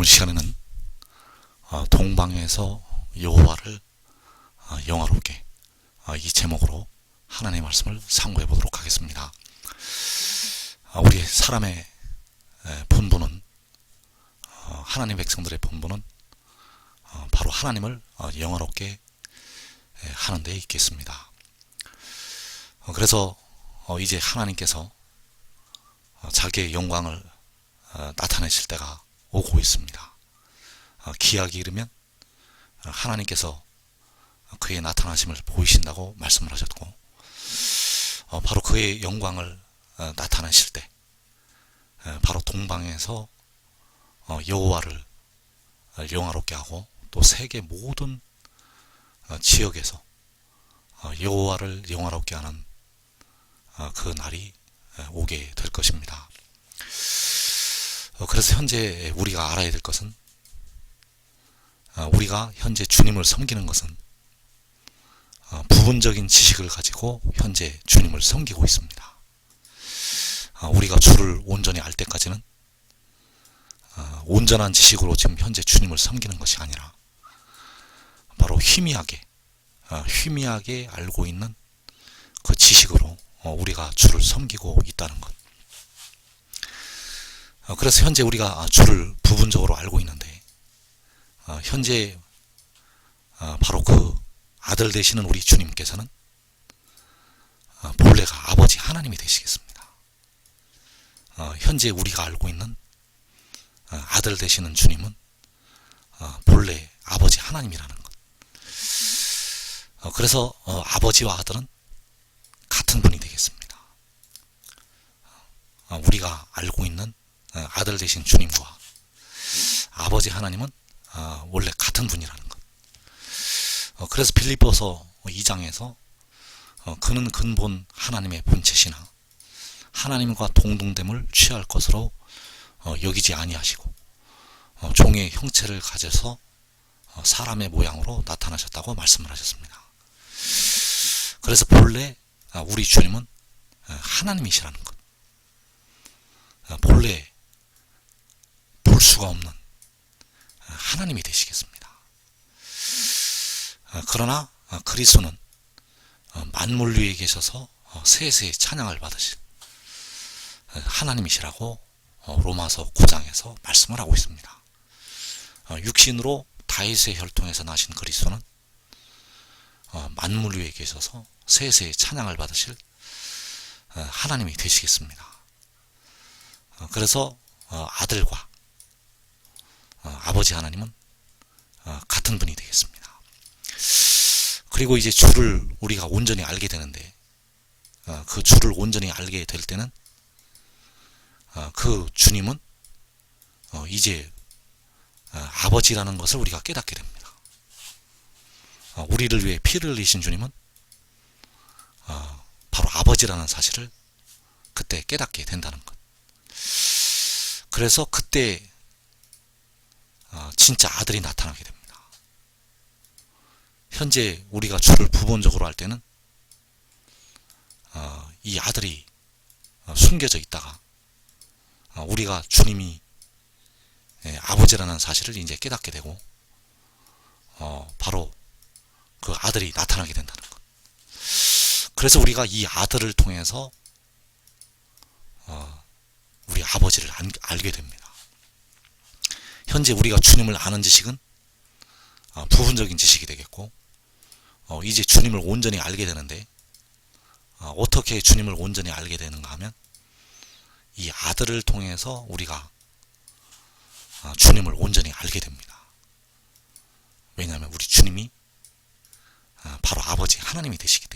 오늘 시간에는 동방에서 여호와를 영화롭게 이 제목으로 하나님의 말씀을 상고해 보도록 하겠습니다. 우리 사람의 본분은 하나님 백성들의 본분은 바로 하나님을 영화롭게 하는 데 있겠습니다. 그래서 이제 하나님께서 자기의 영광을 나타내실 때가 오고 있습니다. 기약이 이르면 하나님께서 그의 나타나심을 보이신다고 말씀을 하셨고, 바로 그의 영광을 나타내실 때 바로 동방에서 여호와를 영화롭게 하고, 또 세계 모든 지역에서 여호와를 영화롭게 하는 그 날이 오게 될 것입니다. 그래서 현재 우리가 알아야 될 것은, 우리가 현재 주님을 섬기는 것은 부분적인 지식을 가지고 현재 주님을 섬기고 있습니다. 우리가 주를 온전히 알 때까지는 온전한 지식으로 지금 현재 주님을 섬기는 것이 아니라 바로 희미하게 알고 있는 그 지식으로 우리가 주를 섬기고 있다는 것. 그래서 현재 우리가 주를 부분적으로 알고 있는데, 현재 바로 그 아들 되시는 우리 주님께서는 본래가 아버지 하나님이 되시겠습니다. 현재 우리가 알고 있는 아들 되시는 주님은 본래 아버지 하나님이라는 것. 그래서 아버지와 아들은 같은 분이 되겠습니다. 우리가 알고 있는 아들 되신 주님과 아버지 하나님은 원래 같은 분이라는 것. 그래서 빌립보서 2장에서 그는 근본 하나님의 본체시나 하나님과 동등됨을 취할 것으로 여기지 아니하시고 종의 형체를 가져서 사람의 모양으로 나타나셨다고 말씀을 하셨습니다. 그래서 본래 우리 주님은 하나님이시라는 것. 본래 볼 수가 없는 하나님이 되시겠습니다. 그러나 그리스도는 만물 위에 계셔서 세세의 찬양을 받으실 하나님이시라고 로마서 9장에서 말씀을 하고 있습니다. 육신으로 다윗의 혈통에서 나신 그리스도는 만물 위에 계셔서 세세의 찬양을 받으실 하나님이 되시겠습니다. 그래서 아들과 아버지 하나님은 같은 분이 되겠습니다. 그리고 이제 주를 우리가 온전히 알게 되는데, 그 주를 온전히 알게 될 때는 그 주님은 이제 아버지라는 것을 우리가 깨닫게 됩니다. 우리를 위해 피를 흘리신 주님은 바로 아버지라는 사실을 그때 깨닫게 된다는 것. 그래서 그때 진짜 아들이 나타나게 됩니다. 현재 우리가 주를 부분적으로 할 때는 이 아들이 숨겨져 있다가 우리가 주님이 아버지라는 사실을 이제 깨닫게 되고 바로 그 아들이 나타나게 된다는 것. 그래서 우리가 이 아들을 통해서 우리 아버지를 알게 됩니다. 현재 우리가 주님을 아는 지식은 부분적인 지식이 되겠고, 이제 주님을 온전히 알게 되는데, 어떻게 주님을 온전히 알게 되는가 하면 이 아들을 통해서 우리가 주님을 온전히 알게 됩니다. 왜냐하면 우리 주님이 바로 아버지 하나님이 되시기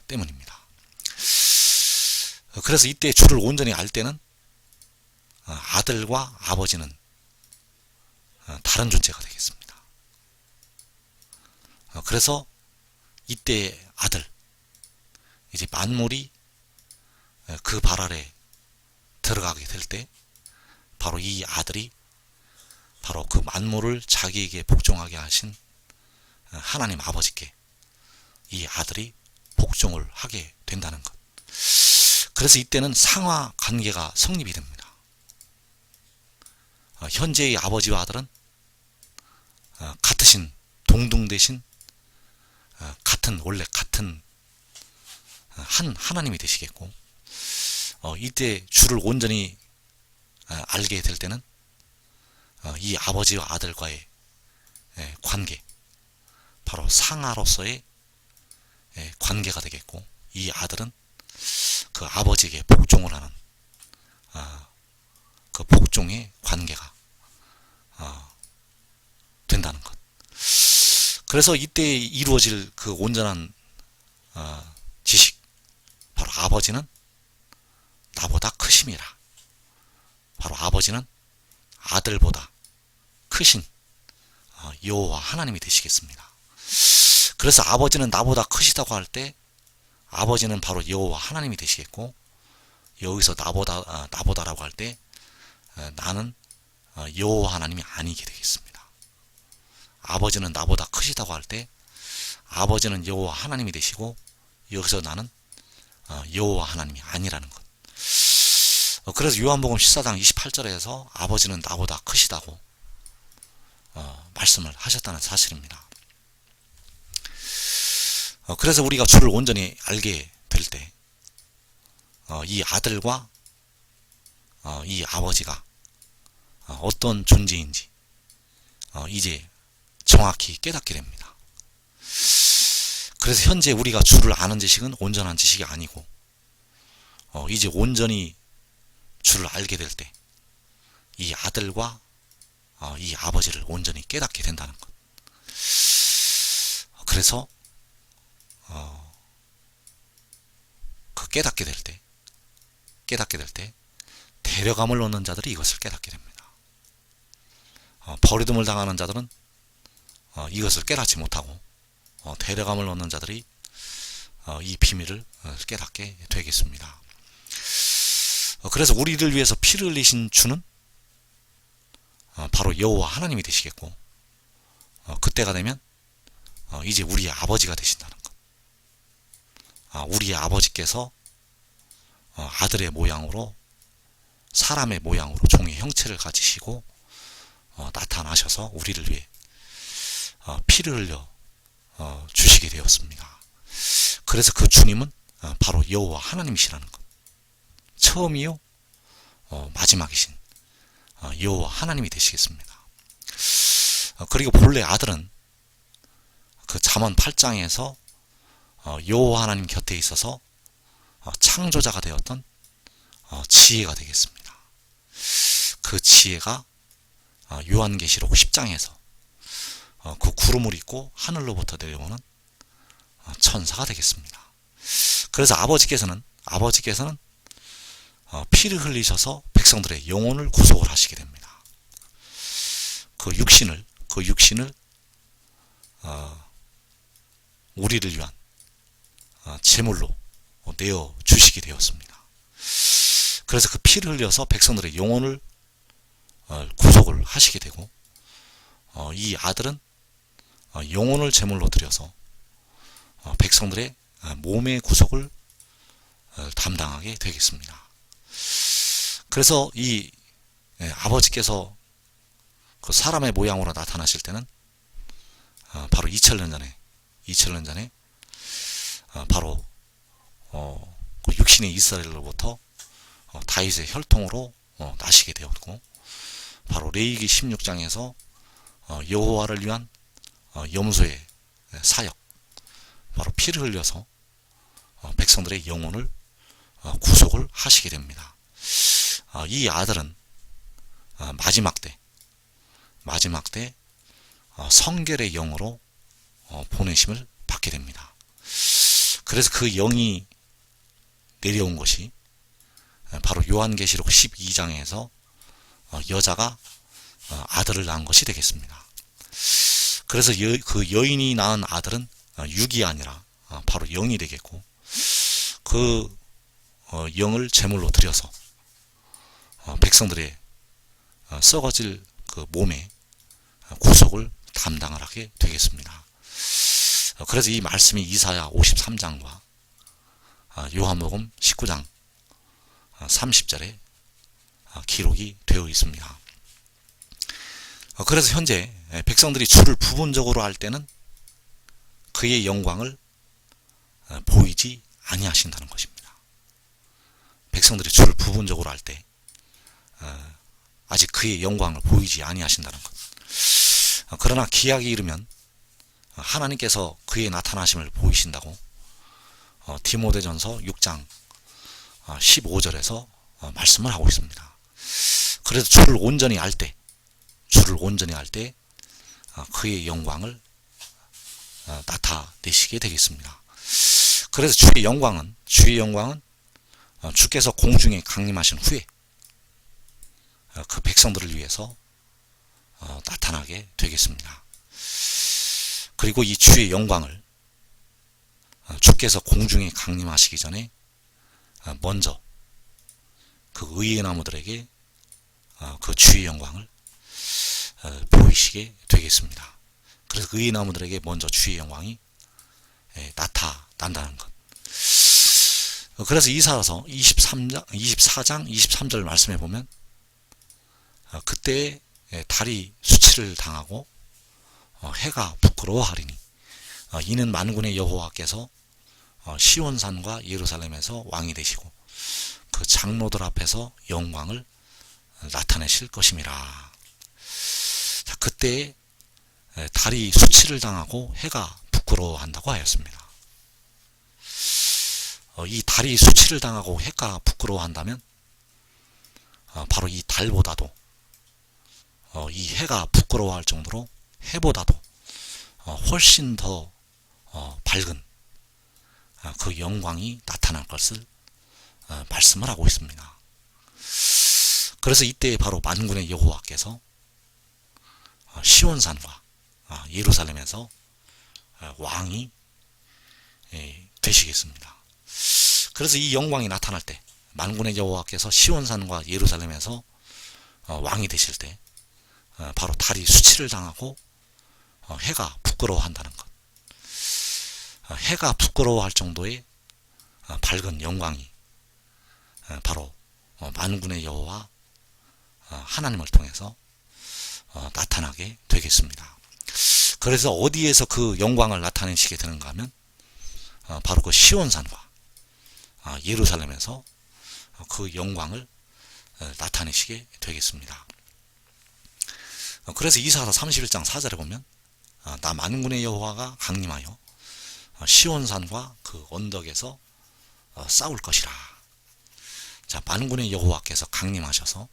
때문입니다. 그래서 이때 주를 온전히 알 때는 아들과 아버지는 다른 존재가 되겠습니다. 그래서 이때 아들, 이제 만물이 그 발 아래 들어가게 될 때 바로 이 아들이 바로 그 만물을 자기에게 복종하게 하신 하나님 아버지께 이 아들이 복종을 하게 된다는 것. 그래서 이때는 상하 관계가 성립이 됩니다. 현재의 아버지와 아들은 같으신 동등되신 원래 같은 한 하나님이 되시겠고, 이때 주를 온전히 알게 될 때는 이 아버지와 아들과의 관계, 바로 상하로서의 관계가 되겠고, 이 아들은 그 아버지에게 복종을 하는 그 복종의 관계가 된다는 것. 그래서 이때 이루어질 그 온전한 지식, 바로 아버지는 나보다 크심이라. 바로 아버지는 아들보다 크신 여호와 하나님이 되시겠습니다. 그래서 아버지는 나보다 크시다고 할 때 아버지는 바로 여호와 하나님이 되시겠고, 여기서 나보다라고 할 때 나는 여호와 하나님이 아니게 되겠습니다. 아버지는 나보다 크시다고 할 때 아버지는 여호와 하나님이 되시고, 여기서 나는 여호와 하나님이 아니라는 것. 그래서 요한복음 14장 28절에서 아버지는 나보다 크시다고 말씀을 하셨다는 사실입니다. 그래서 우리가 주를 온전히 알게 될 때 이 아들과 이 아버지가 어떤 존재인지 이제 정확히 깨닫게 됩니다. 그래서 현재 우리가 주를 아는 지식은 온전한 지식이 아니고, 이제 온전히 주를 알게 될 때 이 아들과 이 아버지를 온전히 깨닫게 된다는 것. 그래서 그 깨닫게 될 때 데려감을 얻는 자들이 이것을 깨닫게 됩니다. 버리듬을 당하는 자들은 이것을 깨닫지 못하고, 데려감을 얻는 자들이 이 비밀을 깨닫게 되겠습니다. 그래서 우리를 위해서 피를 흘리신 주는 바로 여호와 하나님이 되시겠고, 그때가 되면 이제 우리의 아버지가 되신다는 것. 우리의 아버지께서 아들의 모양으로, 사람의 모양으로 종의 형체를 가지시고 나타나셔서 우리를 위해 피를 흘려 주시게 되었습니다. 그래서 그 주님은 바로 여호와 하나님이시라는 것. 처음이요 마지막이신 여호와 하나님이 되시겠습니다. 그리고 본래 아들은 그 잠언 8장에서 여호와 하나님 곁에 있어서 창조자가 되었던 지혜가 되겠습니다. 그 지혜가 요한계시록 10장에서 그 구름을 입고 하늘로부터 내려오는 천사가 되겠습니다. 그래서 아버지께서는 피를 흘리셔서 백성들의 영혼을 구속을 하시게 됩니다. 그 육신을 우리를 위한 제물로 내어 주시게 되었습니다. 그래서 그 피를 흘려서 백성들의 영혼을 구속을 하시게 되고, 이 아들은 영혼을 제물로 드려서 백성들의 몸의 구속을 담당하게 되겠습니다. 그래서 이 아버지께서 그 사람의 모양으로 나타나실 때는 바로 2000년 전에 바로 그 육신의 이스라엘로부터 다윗의 혈통으로 나시게 되었고, 바로 레위기 16장에서 여호와를 위한 염소의 사역, 바로 피를 흘려서 백성들의 영혼을 구속을 하시게 됩니다. 이 아들은 마지막 때 성결의 영으로 보내심을 받게 됩니다. 그래서 그 영이 내려온 것이 바로 요한계시록 12장에서 여자가 아들을 낳은 것이 되겠습니다. 그래서 그 여인이 낳은 아들은 육이 아니라 바로 영이 되겠고, 그 영을 제물로 드려서 백성들의 썩어질 그 몸의 구속을 담당을 하게 되겠습니다. 그래서 이 말씀이 이사야 53장과 요한복음 19장 30절에 기록이 되어 있습니다. 그래서 현재 백성들이 주를 부분적으로 할 때는 그의 영광을 보이지 아니하신다는 것입니다. 백성들이 주를 부분적으로 할 때 아직 그의 영광을 보이지 아니하신다는 것. 그러나 기약이 이르면 하나님께서 그의 나타나심을 보이신다고 디모데전서 6장 15절에서 말씀을 하고 있습니다. 그래서 주를 온전히 알 때 그의 영광을 나타내시게 되겠습니다. 그래서 주의 영광은 주께서 공중에 강림하신 후에 그 백성들을 위해서 나타나게 되겠습니다. 그리고 이 주의 영광을 주께서 공중에 강림하시기 전에 먼저 그 의의 나무들에게 그 주의 영광을 보이시게 되겠습니다. 그래서 의의 나무들에게 먼저 주의 영광이 나타난다는 것. 그래서 이사야서 24장 23절 말씀해 보면 그때 달이 수치를 당하고 해가 부끄러워하리니 이는 만군의 여호와께서 시온산과 예루살렘에서 왕이 되시고 그 장로들 앞에서 영광을 나타내실 것임이라. 자, 그때 달이 수치를 당하고 해가 부끄러워한다고 하였습니다. 이 달이 수치를 당하고 해가 부끄러워한다면 바로 이 달보다도 이 해가 부끄러워할 정도로 해보다도 훨씬 더 밝은 그 영광이 나타날 것을 말씀을 하고 있습니다. 그래서 이때 바로 만군의 여호와께서 시온산과 예루살렘에서 왕이 되시겠습니다. 그래서 이 영광이 나타날 때 만군의 여호와께서 시온산과 예루살렘에서 왕이 되실 때 바로 달이 수치를 당하고 해가 부끄러워한다는 것. 해가 부끄러워할 정도의 밝은 영광이 바로 만군의 여호와 하나님을 통해서 나타나게 되겠습니다. 그래서 어디에서 그 영광을 나타내시게 되는가 하면 바로 그 시온산과 예루살렘에서 그 영광을 나타내시게 되겠습니다. 그래서 이사야 31장 4절에 보면 나 만군의 여호와가 강림하여 시온산과 그 언덕에서 싸울 것이라. 자, 만군의 여호와께서 강림하셔서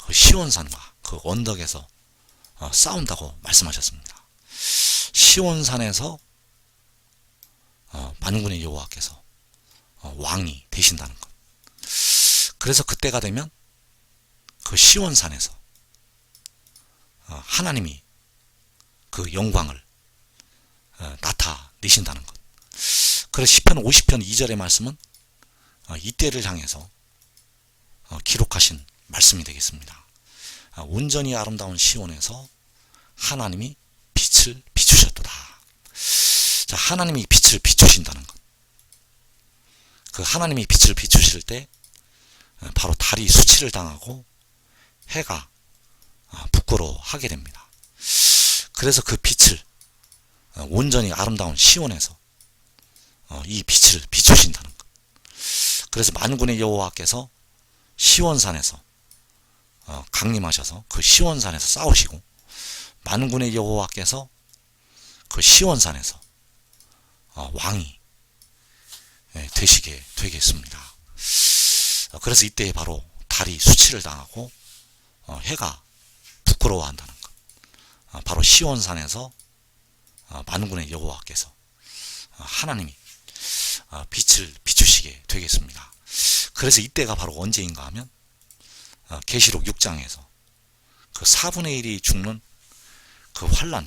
그 시온산과 그 언덕에서 싸운다고 말씀하셨습니다. 시온산에서 만군의 여호와께서 왕이 되신다는 것. 그래서 그때가 되면 그 시온산에서 하나님이 그 영광을 나타내신다는 것. 그래서 시편 50편 2절의 말씀은 이때를 향해서 기록하신 말씀이 되겠습니다. 온전히 아름다운 시온에서 하나님이 빛을 비추셨도다. 자, 하나님이 빛을 비추신다는 것. 그 하나님이 빛을 비추실 때 바로 달이 수치를 당하고 해가 부끄러워하게 됩니다. 그래서 그 빛을 온전히 아름다운 시온에서 이 빛을 비추신다는 것. 그래서 만군의 여호와께서 시온산에서 강림하셔서 그 시온산에서 싸우시고 만군의 여호와께서 그 시온산에서 왕이 되시게 되겠습니다. 그래서 이때 바로 달이 수치를 당하고 해가 부끄러워한다는 것. 바로 시온산에서 만군의 여호와께서 하나님이 빛을 비추시게 되겠습니다. 그래서 이때가 바로 언제인가 하면 계시록 6장에서 그 4분의 1이 죽는 그 환난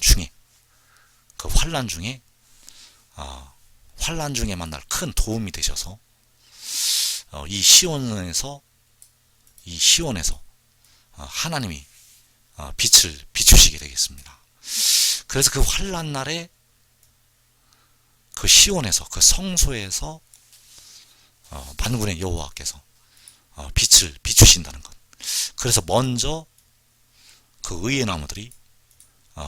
중에 만날 큰 도움이 되셔서 이 시온에서 하나님이 빛을 비추시게 되겠습니다. 그래서 그 환난 날에 그 시온에서 그 성소에서 만군의 여호와께서 빛을 비추신다는 것. 그래서 먼저 그 의의 나무들이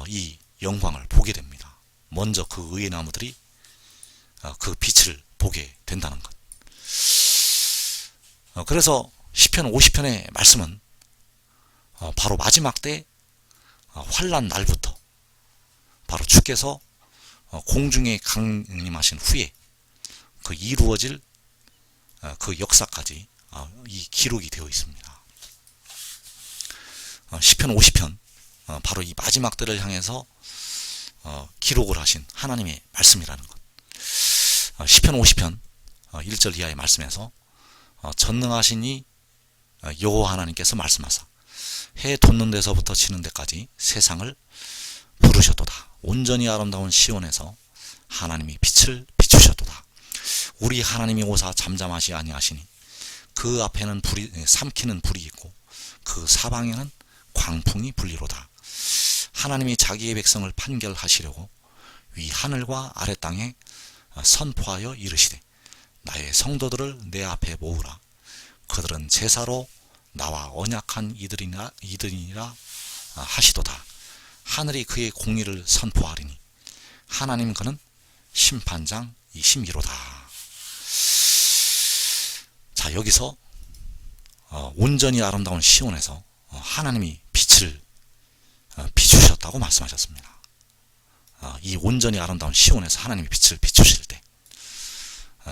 이 영광을 보게 됩니다. 먼저 그 의의 나무들이 그 빛을 보게 된다는 것. 그래서 시편 50편의 말씀은 바로 마지막 때 환난 날부터 바로 주께서 공중에 강림하신 후에 그 이루어질 그 역사까지 이 기록이 되어 있습니다. 시편 50편 바로 이 마지막 때를 향해서 기록을 하신 하나님의 말씀이라는 것. 시편 50편 1절 이하의 말씀에서 전능하신 이 여호와 하나님께서 말씀하사 해 돋는 데서부터 지는 데까지 세상을 부르셨도다. 온전히 아름다운 시온에서 하나님이 빛을 비추셨도다. 우리 하나님이 오사 잠잠하시 아니하시니 그 앞에는 삼키는 불이 있고 그 사방에는 광풍이 불리로다. 하나님이 자기의 백성을 판결하시려고 위 하늘과 아래 땅에 선포하여 이르시되 나의 성도들을 내 앞에 모으라. 그들은 제사로 나와 언약한 이들이니라 하시도다. 하늘이 그의 공의를 선포하리니 하나님 그는 심판장이심이로다. 자, 여기서 온전히 아름다운 시온에서 하나님이 빛을 비추셨다고 말씀하셨습니다. 이 온전히 아름다운 시온에서 하나님이 빛을 비추실 때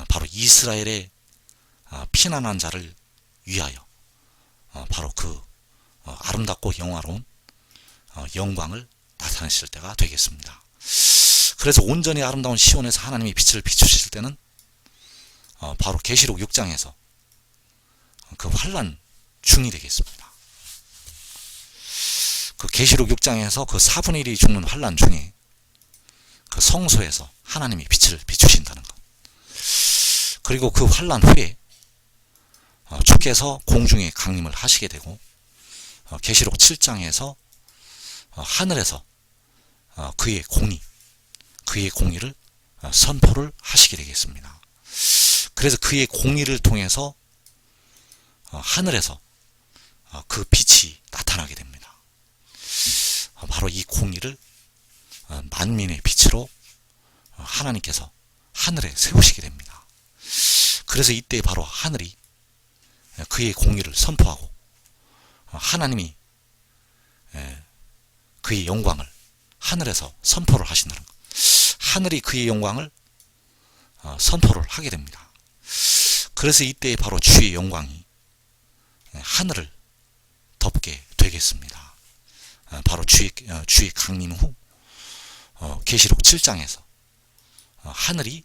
바로 이스라엘의 피난한 자를 위하여 바로 그 아름답고 영화로운 영광을 나타내실 때가 되겠습니다. 그래서 온전히 아름다운 시온에서 하나님이 빛을 비추실 때는 바로 계시록 6장에서 그 환난 중이 되겠습니다. 그 계시록 6장에서 그 4분의 1이 죽는 환난 중에 그 성소에서 하나님이 빛을 비추신다는 것. 그리고 그 환난 후에 주께서 공중에 강림을 하시게 되고 계시록 7장에서 하늘에서 그의 공의를 선포를 하시게 되겠습니다. 그래서 그의 공의를 통해서 하늘에서 그 빛이 나타나게 됩니다. 바로 이 공의를 만민의 빛으로 하나님께서 하늘에 세우시게 됩니다. 그래서 이때 바로 하늘이 그의 공의를 선포하고 하나님이 그의 영광을 하늘에서 선포를 하신다는 것. 하늘이 그의 영광을 선포를 하게 됩니다. 그래서 이때 바로 주의 영광이 하늘을 덮게 되겠습니다. 바로 주의 강림 후 계시록 7장에서 하늘이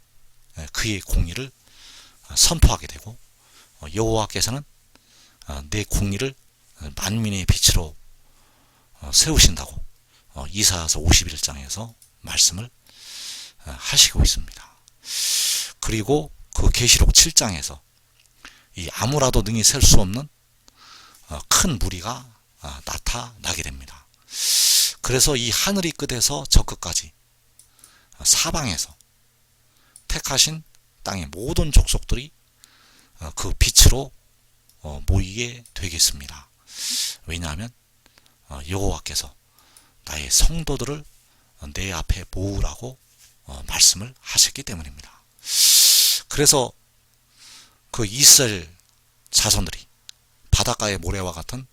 그의 공의를 선포하게 되고 여호와께서는 내 공의를 만민의 빛으로 세우신다고 이사야서 51장에서 말씀을 하시고 있습니다. 그리고 그 계시록 7장에서 이 아무라도 능히 셀 수 없는 큰 무리가 나타나게 됩니다. 그래서 이 하늘이 끝에서 저 끝까지 사방에서 택하신 땅의 모든 족속들이 그 빛으로 모이게 되겠습니다. 왜냐하면 여호와께서 나의 성도들을 내 앞에 모으라고 말씀을 하셨기 때문입니다. 그래서 그 이스라엘 자손들이 바닷가의 모래와 같은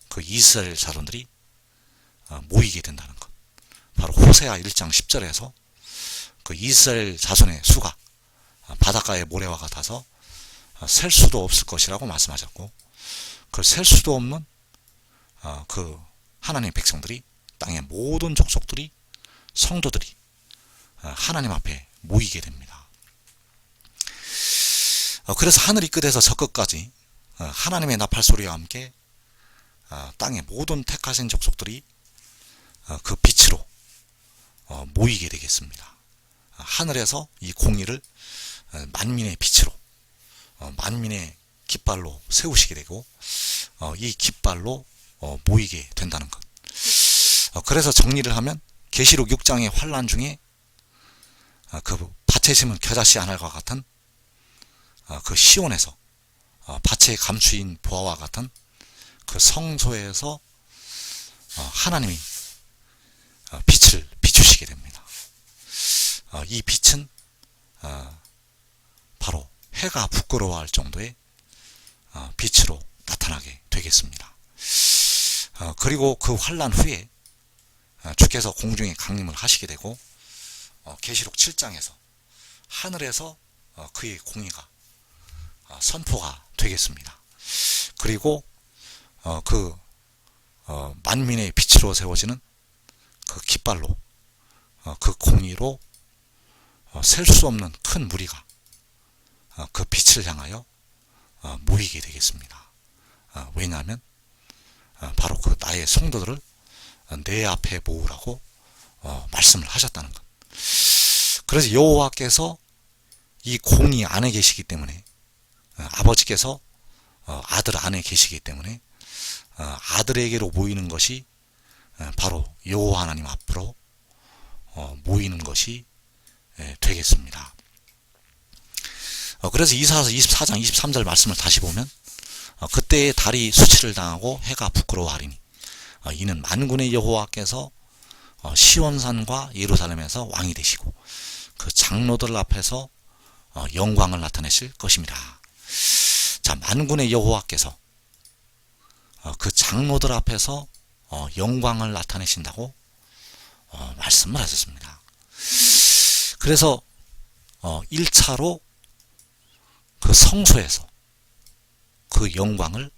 그 이스라엘 자손들이 모이게 된다는 것. 바로 호세아 1장 10절에서 그 이스라엘 자손의 수가 바닷가의 모래와 같아서 셀 수도 없을 것이라고 말씀하셨고, 그 셀 수도 없는 그 하나님의 백성들이, 땅의 모든 족속들이, 성도들이 하나님 앞에 모이게 됩니다. 그래서 하늘이 끝에서 저 끝까지 하나님의 나팔 소리와 함께 땅의 모든 택하신 족속들이 그 빛으로 모이게 되겠습니다. 하늘에서 이 공의를 만민의 빛으로, 만민의 깃발로 세우시게 되고 이 깃발로 모이게 된다는 것. 그래서 정리를 하면 계시록 6장의 환란 중에 그 밭에 심은 겨자씨 하늘과 같은 그 시온에서 밭에 감추인 보화와 같은 그 성소에서 하나님이 빛을 비추시게 됩니다. 이 빛은 바로 해가 부끄러워할 정도의 빛으로 나타나게 되겠습니다. 그리고 그 환란 후에 주께서 공중에 강림을 하시게 되고 계시록 7장에서 하늘에서 그의 공의가 선포가 되겠습니다. 그리고 그 만민의 빛으로 세워지는 그 깃발로 그 공의로 셀 수 없는 큰 무리가 그 빛을 향하여 모이게 되겠습니다. 왜냐하면 바로 그 나의 성도들을 내 앞에 모으라고 말씀을 하셨다는 것. 그래서 여호와께서 이 공의 안에 계시기 때문에 아버지께서 아들 안에 계시기 때문에 아들에게로 모이는 것이 바로 여호와 하나님 앞으로 모이는 것이 되겠습니다. 그래서 이사야서 24장 23절 말씀을 다시 보면 그때의 달이 수치를 당하고 해가 부끄러워하리니 이는 만군의 여호와께서 시온산과 예루살렘에서 왕이 되시고 그 장로들 앞에서 영광을 나타내실 것입니다. 자, 만군의 여호와께서 그 장로들 앞에서 영광을 나타내신다고 말씀을 하셨습니다. 그래서 1차로 그 성소에서 그 영광을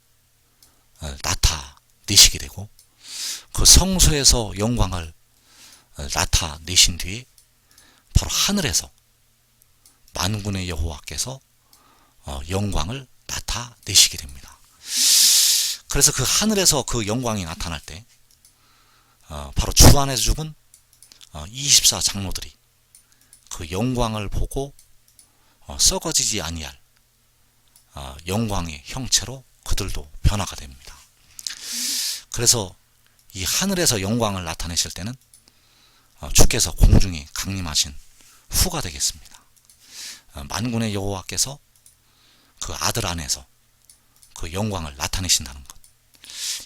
나타내시게 되고 그 성소에서 영광을 나타내신 뒤에 바로 하늘에서 만군의 여호와께서 영광을 나타내시게 됩니다. 그래서 그 하늘에서 그 영광이 나타날 때 바로 주 안에서 죽은 24 장로들이 그 영광을 보고 썩어지지 아니할 영광의 형체로 그들도 변화가 됩니다. 그래서 이 하늘에서 영광을 나타내실 때는 주께서 공중에 강림하신 후가 되겠습니다. 만군의 여호와께서 그 아들 안에서 그 영광을 나타내신다는 것.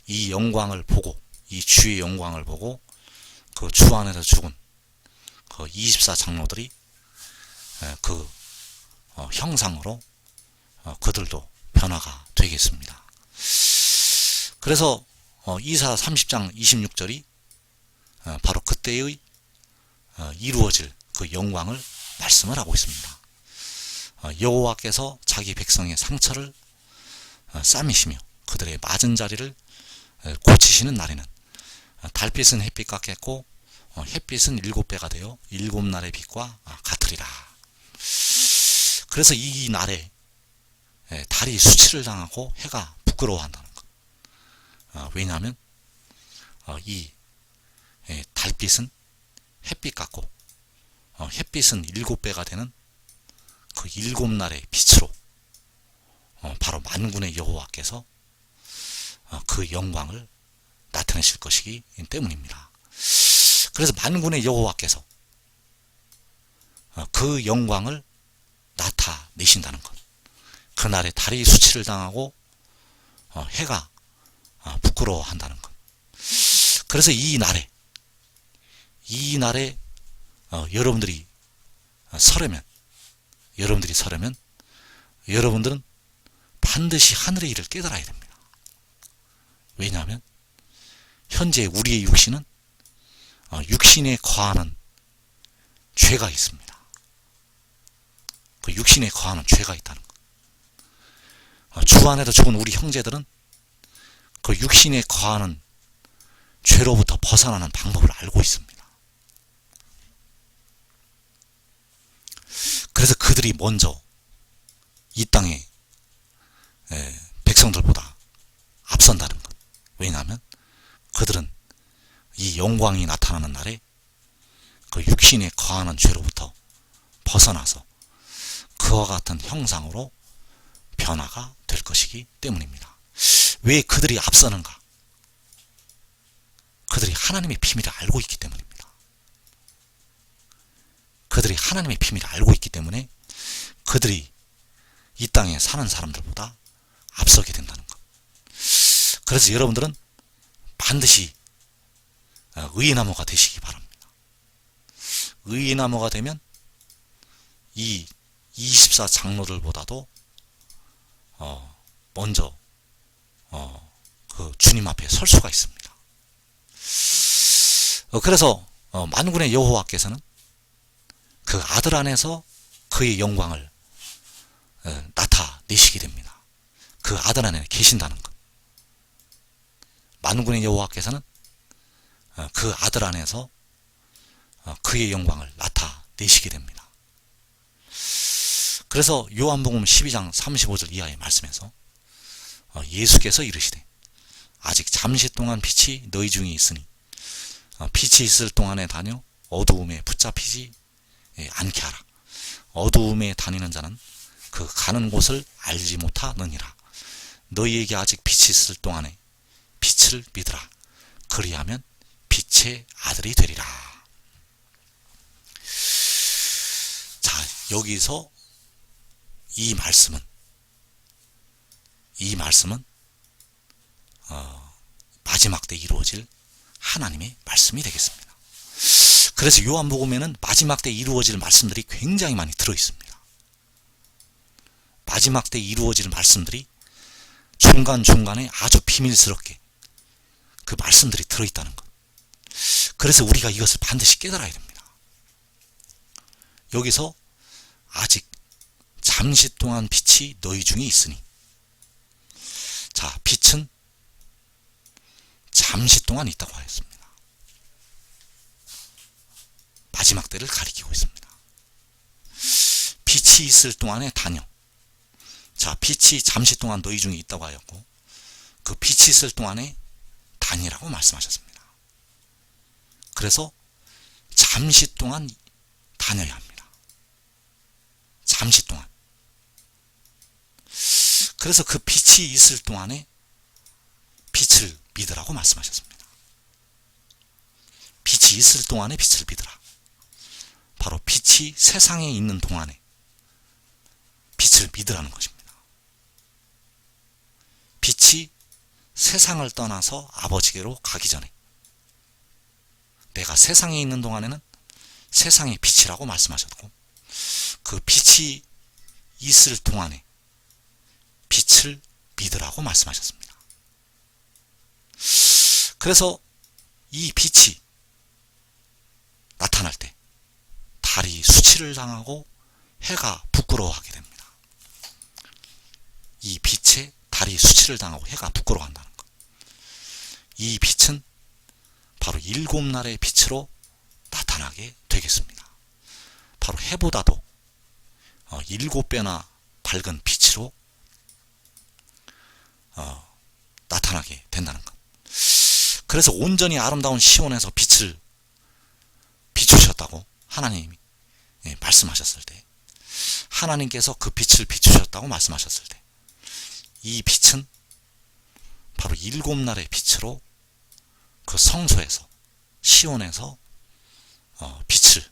이 영광을 보고 이 주의 영광을 보고 그 주 안에서 죽은 그 24 장로들이 그 형상으로 그들도 변화가 되겠습니다. 그래서 이사 30장 26절이 바로 그때의 이루어질 그 영광을 말씀을 하고 있습니다. 여호와께서 자기 백성의 상처를 싸매시며 그들의 맞은 자리를 고치시는 날에는 달빛은 햇빛 같겠고 햇빛은 7배가 되어 7날의 빛과 같으리라. 그래서 이 날에 달이 수치를 당하고 해가 부끄러워한다는 것. 왜냐하면 이 달빛은 햇빛 같고 햇빛은 7배가 되는 그 7날의 빛으로 바로 만군의 여호와께서 그 영광을 나타내실 것이기 때문입니다. 그래서 만군의 여호와께서 그 영광을 나타내신다는 것. 그날에 달이 수치를 당하고 해가 부끄러워한다는 것. 그래서 이 날에 여러분들이 서려면 여러분들은 반드시 하늘의 일을 깨달아야 됩니다. 왜냐하면 현재 우리의 육신은 육신에 거하는 죄가 있습니다. 그 육신에 거하는 죄가 있다는 것. 주 안에서 죽은 우리 형제들은 그 육신에 거하는 죄로부터 벗어나는 방법을 알고 있습니다. 그래서 그들이 먼저 이 땅에 백성들보다 앞선다는 것. 왜냐하면 그들은 이 영광이 나타나는 날에 그 육신에 거하는 죄로부터 벗어나서 그와 같은 형상으로 변화가 될 것이기 때문입니다. 왜 그들이 앞서는가? 그들이 하나님의 비밀을 알고 있기 때문입니다. 그들이 하나님의 비밀을 알고 있기 때문에 그들이 이 땅에 사는 사람들보다 앞서게 된다는 것. 그래서 여러분들은 반드시 의나무가 되시기 바랍니다. 의나무가 되면 이 24장로들보다도 먼저 그 주님 앞에 설 수가 있습니다. 그래서 만군의 여호와께서는 그 아들 안에서 그의 영광을 나타내시게 됩니다. 그 아들 안에 계신다는 것. 만군의 여호와께서는 그 아들 안에서 그의 영광을 나타내시게 됩니다. 그래서 요한복음 12장 35절 이하의 말씀에서 예수께서 이르시되 아직 잠시 동안 빛이 너희 중에 있으니 빛이 있을 동안에 다녀 어두움에 붙잡히지 않게 하라. 어두움에 다니는 자는 그 가는 곳을 알지 못하느니라. 너희에게 아직 빛이 있을 동안에 빛을 믿으라. 그리하면 빛의 아들이 되리라. 자, 여기서 이 말씀은 마지막 때 이루어질 하나님의 말씀이 되겠습니다. 그래서 요한복음에는 마지막 때 이루어질 말씀들이 굉장히 많이 들어있습니다. 마지막 때 이루어질 말씀들이 중간중간에 아주 비밀스럽게 그 말씀들이 들어있다는 것. 그래서 우리가 이것을 반드시 깨달아야 됩니다. 여기서 아직 잠시 동안 빛이 너희 중에 있으니, 자, 빛은 잠시 동안 있다고 하였습니다. 마지막 때를 가리키고 있습니다. 빛이 있을 동안에 다녀. 자, 빛이 잠시 동안 너희 중에 있다고 하였고, 그 빛이 있을 동안에 다니라고 말씀하셨습니다. 그래서 잠시 동안 다녀야 합니다. 잠시 동안. 그래서 그 빛이 있을 동안에 빛을 믿으라고 말씀하셨습니다. 빛이 있을 동안에 빛을 믿으라. 바로 빛이 세상에 있는 동안에 빛을 믿으라는 것입니다. 빛이 세상을 떠나서 아버지께로 가기 전에, 내가 세상에 있는 동안에는 세상의 빛이라고 말씀하셨고, 그 빛이 있을 동안에 빛을 믿으라고 말씀하셨습니다. 그래서 이 빛이 나타날 때 달이 수치를 당하고 해가 부끄러워하게 됩니다. 이 빛에 달이 수치를 당하고 해가 부끄러워한다는 것. 이 빛은 바로 7날의 빛으로 나타나게 되겠습니다. 바로 해보다도 7배나 밝은 빛으로 나타나게 된다는 것. 그래서 온전히 아름다운 시온에서 빛을 비추셨다고 하나님이 말씀하셨을 때, 하나님께서 그 빛을 비추셨다고 말씀하셨을 때, 이 빛은 바로 7날의 빛으로 그 성소에서, 시온에서 빛을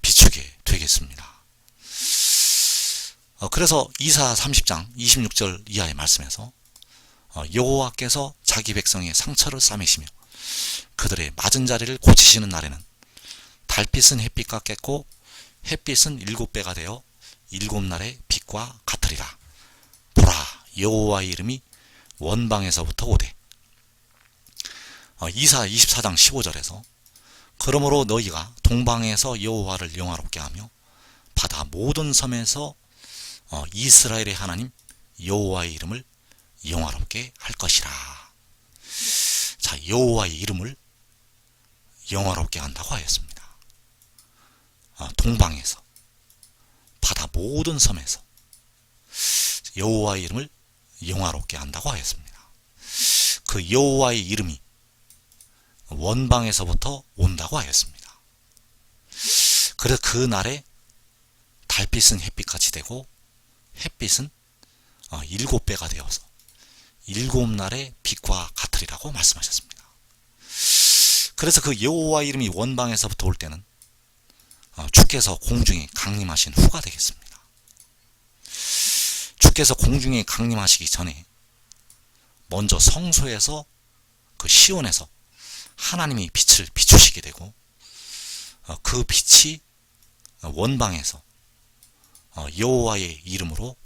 비추게 되겠습니다. 그래서 이사 30장 26절 이하의 말씀에서 여호와께서 자기 백성의 상처를 싸매시며 그들의 맞은 자리를 고치시는 날에는 달빛은 햇빛 같겠고 햇빛은 7배가 되어 7날의 빛과 같으리라. 보라, 여호와의 이름이 원방에서부터 오되. 이사 24장 15절에서 그러므로 너희가 동방에서 여호와를 영화롭게 하며 바다 모든 섬에서 이스라엘의 하나님 여호와의 이름을 영화롭게 할 것이라. 자, 여호와의 이름을 영화롭게 한다고 하였습니다. 동방에서, 바다 모든 섬에서 여호와의 이름을 영화롭게 한다고 하였습니다. 그 여호와의 이름이 원방에서부터 온다고 하였습니다. 그래서 그 날에 달빛은 햇빛같이 되고 햇빛은 7배가 되어서 7날의 빛과 같으리라고 말씀하셨습니다. 그래서 그 여호와의 이름이 원방에서부터 올 때는 주께서 공중에 강림하신 후가 되겠습니다. 주께서 공중에 강림하시기 전에 먼저 성소에서, 그 시온에서 하나님이 빛을 비추시게 되고 그 빛이 원방에서 여호와의 이름으로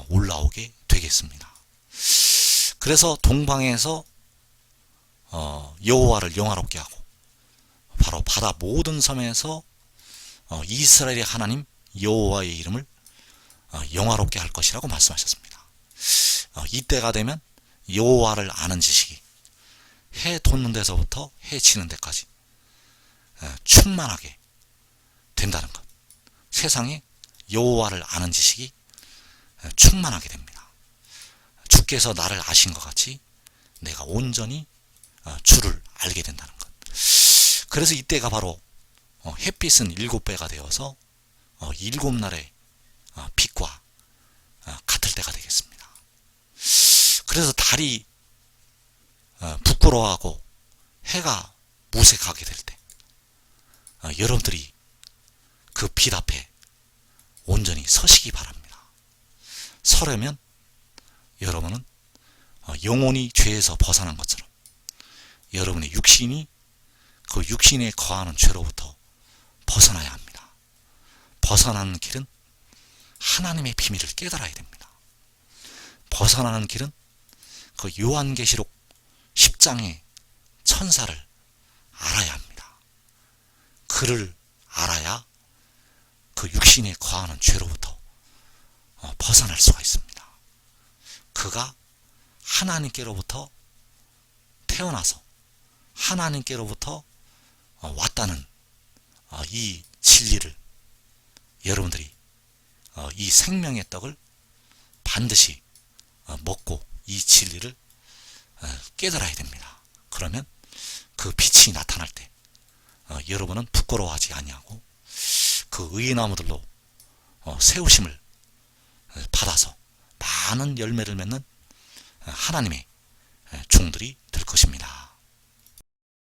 올라오게 되겠습니다. 그래서 동방에서 여호와를 영화롭게 하고 바로 바다 모든 섬에서 이스라엘의 하나님 여호와의 이름을 영화롭게 할 것이라고 말씀하셨습니다. 이때가 되면 여호와를 아는 지식이 해 돋는 데서부터 해 지는 데까지 충만하게 된다는 것. 세상에 여호와를 아는 지식이 충만하게 됩니다. 주께서 나를 아신 것 같이 내가 온전히 주를 알게 된다는 것. 그래서 이때가 바로 햇빛은 7배가 되어서 7날의 빛과 같을 때가 되겠습니다. 그래서 달이 부끄러워하고 해가 무색하게 될 때 여러분들이 그 빛 앞에 온전히 서시기 바랍니다. 서려면 여러분은 영혼이 죄에서 벗어난 것처럼 여러분의 육신이 그 육신에 거하는 죄로부터 벗어나야 합니다. 벗어나는 길은 하나님의 비밀을 깨달아야 됩니다. 벗어나는 길은 그 요한계시록 10장의 천사를 알아야 합니다. 그를 알아야 그 육신에 거하는 죄로부터 벗어날 수가 있습니다. 그가 하나님께로부터 태어나서 하나님께로부터 왔다는 이 진리를 여러분들이 이 생명의 떡을 반드시 먹고 이 진리를 깨달아야 됩니다. 그러면 그 빛이 나타날 때 여러분은 부끄러워하지 아니하고 그 의의 나무들로 세우심을 받아서 많은 열매를 맺는 하나님의 종들이 될 것입니다.